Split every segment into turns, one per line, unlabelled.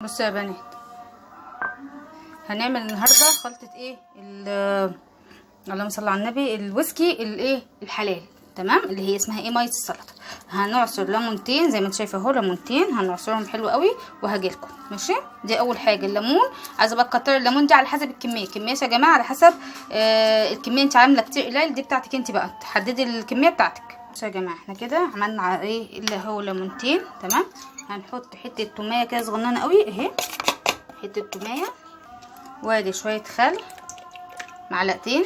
بصوا يا بنات، هنعمل النهارده خلطه ايه اللهم صل على النبي، الويسكي الايه الحلال. تمام، اللي هي اسمها ايه ميه السلطه. هنعصر ليمونتين زي ما انت شايفه اهو، ليمونتين هنعصرهم حلو قوي وهجيلكم. ماشي، دي اول حاجه الليمون. عايزه بقى تكتري الليمون دي على حسب الكميه. كميه يا جماعه على حسب الكميه، انت عامله كتير قليل دي بتاعتك انت بقى، تحددي الكميه بتاعتك. يا جماعه احنا كده عملنا على ايه اللي هو ليمونتين. تمام، هنحط حته توميه كده صغننه قوي اهي، حته توميه، وادي شويه خل معلقتين،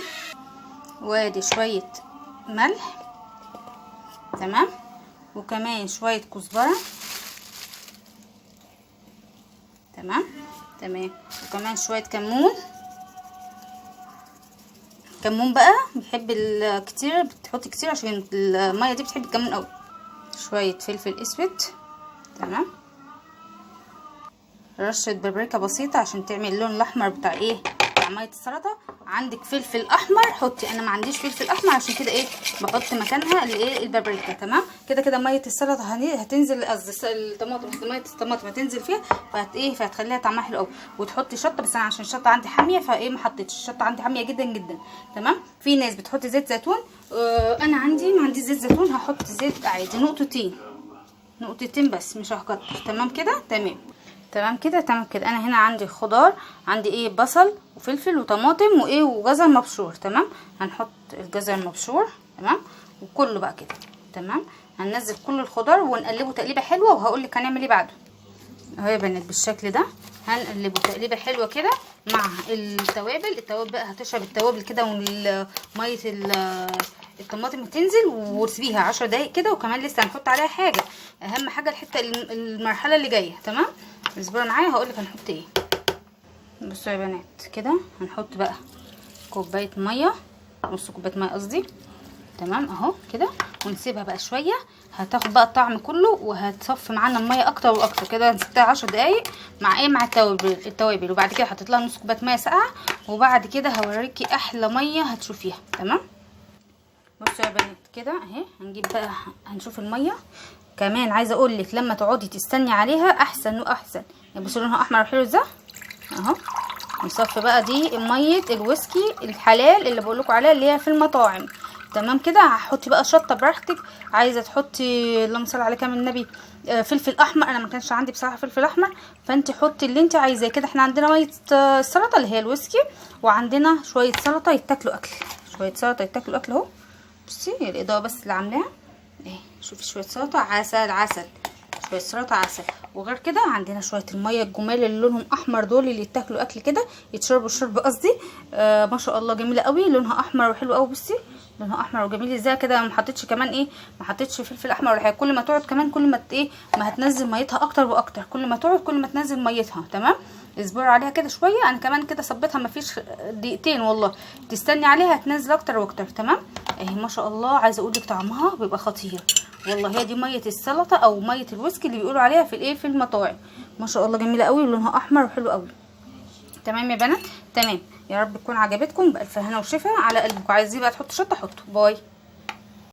وادي شويه ملح. تمام، وكمان شويه كزبره. تمام، وكمان شويه كمون. كمون بقى بيحب الكتير، بتحطي كتير عشان الميه دي بتحب الكمون قوي. شويه فلفل اسود. تمام، رشه بابريكا بسيطه عشان تعمل اللون الاحمر بتاع ايه بتاع ميه السلطه. عندك فلفل احمر حطي، انا ما عنديش فلفل احمر عشان كده ايه بحط مكانها الايه البابريكا. تمام، كده ميه السلطه هتنزل، قصدي الطماطم، ميه الطماطم هتنزل فيها، فهتخليها طعمها حلو قوي. وتحطي شطه، بس انا عشان الشطه عندي حاميه فايه ما حطيتش. الشطه عندي حاميه جدا جدا. تمام، في ناس بتحط زيت زيتون، انا عندي ما عنديش زيت زيتون، هحط زيت عادي نقطتين بس مش هكتر. تمام كده، تمام كده. انا هنا عندي خضار، عندي ايه بصل وفلفل وطماطم وايه وجزر مبشور. تمام، هنحط الجزر المبشور. تمام، وكله بقى كده. تمام، هننزل كل الخضار ونقلبه تقليبه حلوه، وهقول لك هنعمل ايه بعده اهو يا بنات. بالشكل ده هنقلبه تقليبه حلوه كده مع التوابل بقى هتشرب التوابل كده، وميه الطماطم هتنزل، وتسيبيها 10 دقايق كده. وكمان لسه هنحط عليها حاجه، اهم حاجه الحته المرحله اللي جايه. تمام، اصبروا معايا هقولك هنحط ايه. بصوا يا بنات كده هنحط بقى كوبايه ميه، نص كوبايه ميه قصدي. تمام اهو كده، ونسيبها بقى شويه، هتاخد بقى الطعم كله وهتصفي معانا الميه اكتر واكتر. كده نسيبها 10 دقايق مع ايه مع التوابل. وبعد كده حطيت لها نص كوبايه ميه ساقعه، وبعد كده هوريكي احلى ميه هتشوفيها. تمام، بصوا يا بنات كده اهي. هنجيب بقى هنشوف الميه كمان. عايزه اقول لك لما تقعدي تستني عليها احسن واحسن. يعني بصوا لونها احمر حلو ازاي اهو. نصفي بقى دي ميه الويسكي الحلال اللي بقول لكم عليها، اللي هي في المطاعم. تمام كده، هحطي بقى شطه براحتك، عايزه تحطي اللهم صل على كامل النبي فلفل احمر. انا ما كانش عندي بصراحه فلفل احمر، فانت حطي اللي انت عايزاه. كده احنا عندنا ميه السلطه اللي هي الويسكي، وعندنا شويه سلطه يتاكلوا اكل اهو. بصي الاضاءه بس اللي عاملاها اهي. شوفي شويه سلطه عسل، شويه سلطه عسل. وغير كده عندنا شويه الميه الجمال اللي لونهم احمر، دول اللي يتاكلوا اكل كده، يتشربوا الشرب قصدي. ما شاء الله جميله قوي، لونها احمر وحلو قوي. بصي لونها احمر وجميل ازاي كده. ما حطيتش كمان ايه، ما حطيتش فلفل احمر ولا حاجه. كل ما تقعد كمان كل ما ايه ما هتنزل ميتها اكتر واكتر. كل ما تقعد كل ما تنزل ميتها. تمام، اصبروا عليها كده شويه. انا كمان كده صبيتها مفيش دقيقتين والله، تستني عليها هتنزل اكتر واكتر. تمام اهي ما شاء الله. عايزه اقول لك طعمها بيبقى خطير والله. هي دي ميه السلطه او ميه الويسكي اللي بيقولوا عليها في الايه في المطاعم. ما شاء الله جميله قوي، ولونها احمر وحلو قوي. تمام يا بنات، تمام. يا رب تكون عجبتكم، بالف هنا وشفا على قلبكم. عايزين بقى تحطوا شطه حطوا. باي.